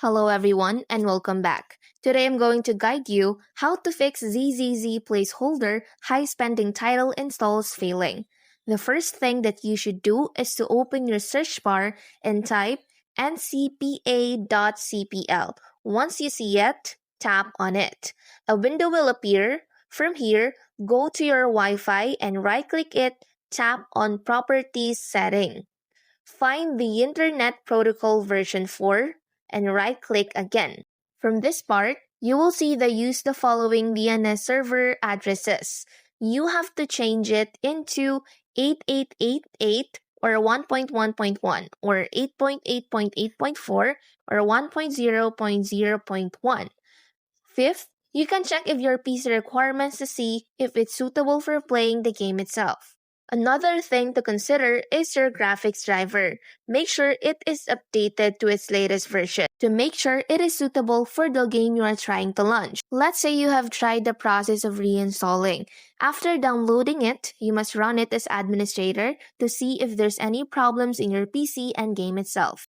Hello everyone and welcome back. Today I'm going to guide you how to fix ZZZ placeholder high spending title installs failing. The first thing that you should do is to open your search bar and type ncpa.cpl. Once you see it, tap on it. A window will appear. From here, go to your Wi-Fi and right-click it, tap on Properties Setting. Find the Internet Protocol version 4 and right-click again. From this part, you will see the use the following DNS server addresses. You have to change it into 8888 or 1.1.1 or 8.8.8.4 or 1.0.0.1. Fifth, you can check if your PC requirements to see if it's suitable for playing the game itself. Another thing to consider is your graphics driver. Make sure it is updated to its latest version to make sure it is suitable for the game you are trying to launch. Let's say you have tried the process of reinstalling. After downloading it, you must run it as administrator to see if there's any problems in your PC and game itself.